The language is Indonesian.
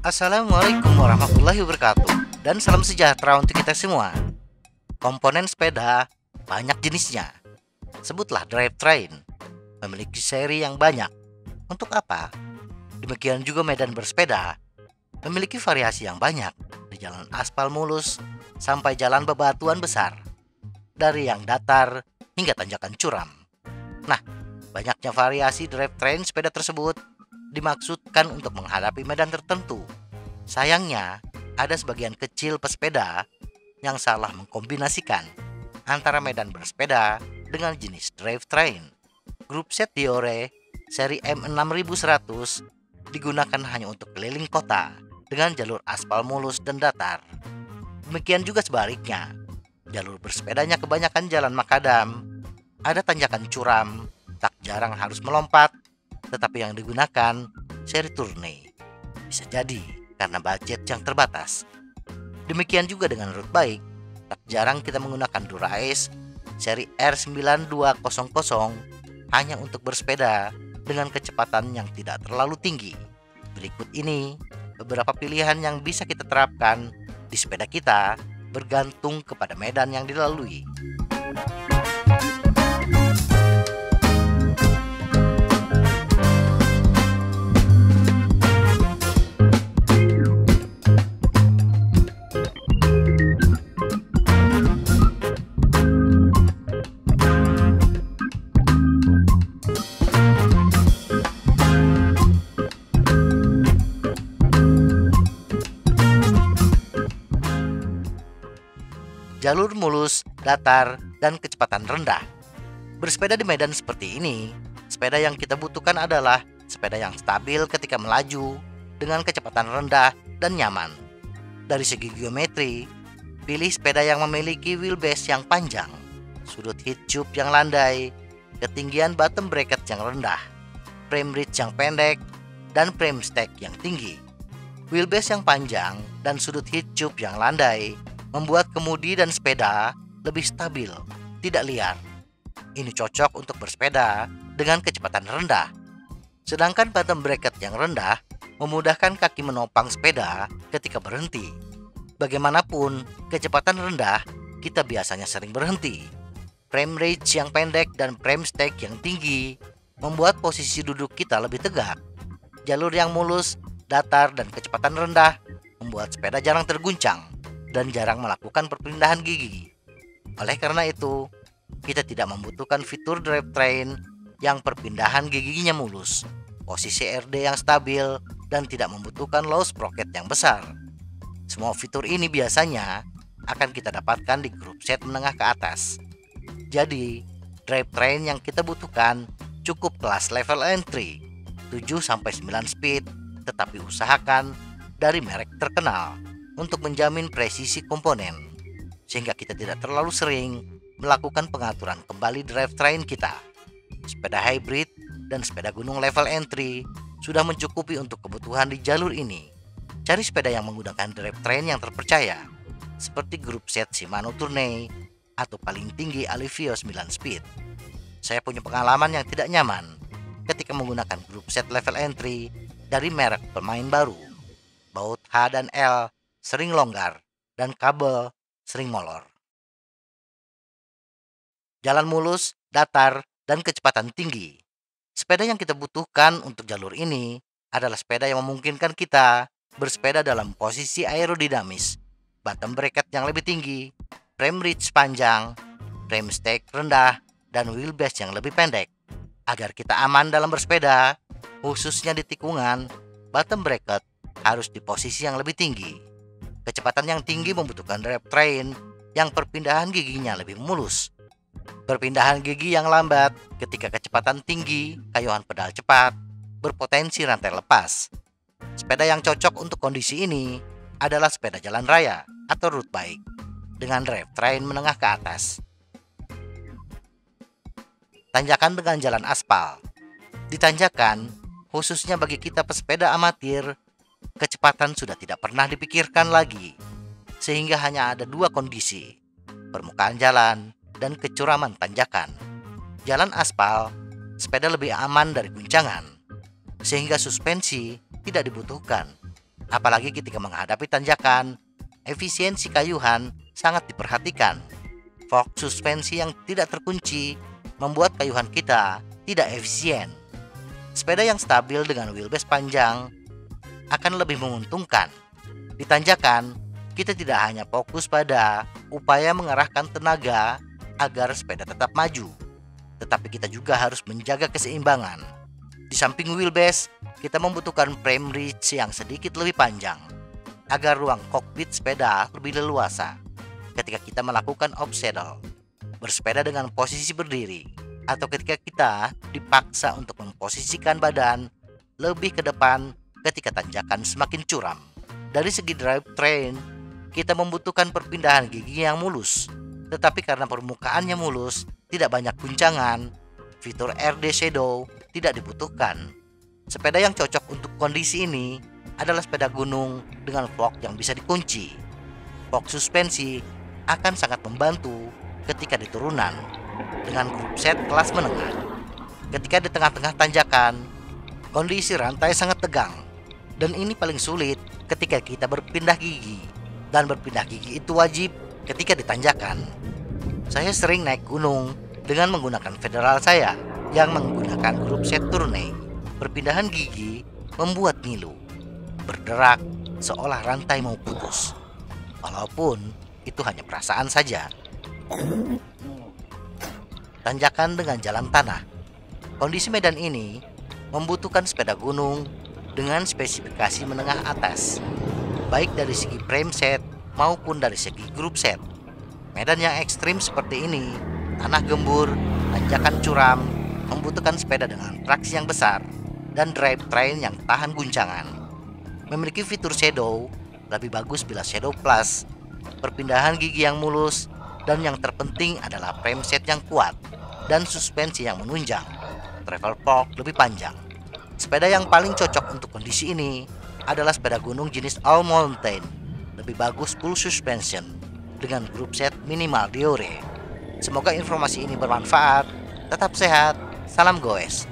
Assalamualaikum warahmatullahi wabarakatuh, dan salam sejahtera untuk kita semua. Komponen sepeda banyak jenisnya. Sebutlah drivetrain, memiliki seri yang banyak. Untuk apa? Demikian juga medan bersepeda, memiliki variasi yang banyak, dari jalan aspal mulus sampai jalan bebatuan besar, dari yang datar hingga tanjakan curam. Nah, banyaknya variasi drivetrain sepeda tersebut dimaksudkan untuk menghadapi medan tertentu. Sayangnya, ada sebagian kecil pesepeda yang salah mengkombinasikan antara medan bersepeda dengan jenis drivetrain. Grup set Diore seri M6100 digunakan hanya untuk keliling kota dengan jalur aspal mulus dan datar. Demikian juga sebaliknya, jalur bersepedanya kebanyakan jalan makadam, ada tanjakan curam, tak jarang harus melompat, tetapi yang digunakan seri Tourney. Bisa jadi karena budget yang terbatas. Demikian juga dengan road bike, tak jarang kita menggunakan Dura-Ace seri R9200 hanya untuk bersepeda dengan kecepatan yang tidak terlalu tinggi. Berikut ini beberapa pilihan yang bisa kita terapkan di sepeda kita bergantung kepada medan yang dilalui. Jalur mulus, datar, dan kecepatan rendah. Bersepeda di medan seperti ini, sepeda yang kita butuhkan adalah sepeda yang stabil ketika melaju dengan kecepatan rendah dan nyaman. Dari segi geometri, pilih sepeda yang memiliki wheelbase yang panjang, sudut heat tube yang landai, ketinggian bottom bracket yang rendah, frame reach yang pendek, dan frame stack yang tinggi. Wheelbase yang panjang dan sudut heat tube yang landai membuat kemudi dan sepeda lebih stabil, tidak liar. Ini cocok untuk bersepeda dengan kecepatan rendah. Sedangkan bottom bracket yang rendah memudahkan kaki menopang sepeda ketika berhenti. Bagaimanapun, kecepatan rendah kita biasanya sering berhenti. Frame reach yang pendek dan frame stack yang tinggi membuat posisi duduk kita lebih tegak. Jalur yang mulus, datar, dan kecepatan rendah membuat sepeda jarang terguncang dan jarang melakukan perpindahan gigi. Oleh karena itu, kita tidak membutuhkan fitur drivetrain yang perpindahan giginya mulus, posisi RD yang stabil, dan tidak membutuhkan low sprocket yang besar. Semua fitur ini biasanya akan kita dapatkan di grup set menengah ke atas. Jadi, drivetrain yang kita butuhkan cukup kelas level entry, 7-9 speed, tetapi usahakan dari merek terkenal untuk menjamin presisi komponen, sehingga kita tidak terlalu sering melakukan pengaturan kembali drivetrain kita. Sepeda hybrid dan sepeda gunung level entry sudah mencukupi untuk kebutuhan di jalur ini. Cari sepeda yang menggunakan drivetrain yang terpercaya, seperti grup set Shimano Tourney atau paling tinggi Alivio 9 speed. Saya punya pengalaman yang tidak nyaman ketika menggunakan grup set level entry dari merek pemain baru. Baut H dan L sering longgar, dan kabel sering molor. Jalan mulus, datar, dan kecepatan tinggi. Sepeda yang kita butuhkan untuk jalur ini adalah sepeda yang memungkinkan kita bersepeda dalam posisi aerodinamis, bottom bracket yang lebih tinggi, frame reach panjang, frame stack rendah, dan wheelbase yang lebih pendek. Agar kita aman dalam bersepeda, khususnya di tikungan, bottom bracket harus di posisi yang lebih tinggi. Kecepatan yang tinggi membutuhkan drivetrain yang perpindahan giginya lebih mulus. Perpindahan gigi yang lambat ketika kecepatan tinggi, kayuhan pedal cepat, berpotensi rantai lepas. Sepeda yang cocok untuk kondisi ini adalah sepeda jalan raya atau road bike dengan drivetrain menengah ke atas. Tanjakan dengan jalan aspal. Di tanjakan, khususnya bagi kita pesepeda amatir, kecepatan sudah tidak pernah dipikirkan lagi, sehingga hanya ada dua kondisi, permukaan jalan dan kecuraman tanjakan. Jalan aspal sepeda lebih aman dari guncangan, sehingga suspensi tidak dibutuhkan. Apalagi ketika menghadapi tanjakan, efisiensi kayuhan sangat diperhatikan. Fork suspensi yang tidak terkunci membuat kayuhan kita tidak efisien. Sepeda yang stabil dengan wheelbase panjang akan lebih menguntungkan. Di tanjakan, kita tidak hanya fokus pada upaya mengarahkan tenaga agar sepeda tetap maju, tetapi kita juga harus menjaga keseimbangan. Di samping wheelbase, kita membutuhkan frame reach yang sedikit lebih panjang agar ruang kokpit sepeda lebih leluasa ketika kita melakukan obstacle, bersepeda dengan posisi berdiri, atau ketika kita dipaksa untuk memposisikan badan lebih ke depan ketika tanjakan semakin curam. Dari segi drivetrain, kita membutuhkan perpindahan gigi yang mulus, tetapi karena permukaannya mulus, tidak banyak guncangan, fitur RD Shadow tidak dibutuhkan. Sepeda yang cocok untuk kondisi ini adalah sepeda gunung dengan fork yang bisa dikunci. Fork suspensi akan sangat membantu ketika di turunan dengan grup set kelas menengah. Ketika di tengah-tengah tanjakan, kondisi rantai sangat tegang, dan ini paling sulit ketika kita berpindah gigi, dan berpindah gigi itu wajib ketika ditanjakan. Saya sering naik gunung dengan menggunakan federal saya yang menggunakan grup set tourney. Perpindahan gigi membuat ngilu, berderak seolah rantai mau putus, walaupun itu hanya perasaan saja. Tanjakan dengan jalan tanah. Kondisi medan ini membutuhkan sepeda gunung dengan spesifikasi menengah atas, baik dari segi frame set maupun dari segi grup set. Medan yang ekstrim seperti ini, tanah gembur, tanjakan curam, membutuhkan sepeda dengan traksi yang besar dan drivetrain yang tahan guncangan. Memiliki fitur shadow lebih bagus bila shadow plus, perpindahan gigi yang mulus, dan yang terpenting adalah frame set yang kuat dan suspensi yang menunjang. Travel fork lebih panjang. Sepeda yang paling cocok untuk kondisi ini adalah sepeda gunung jenis all mountain, lebih bagus full suspension dengan grup set minimal Diore. Semoga informasi ini bermanfaat. Tetap sehat, salam goes.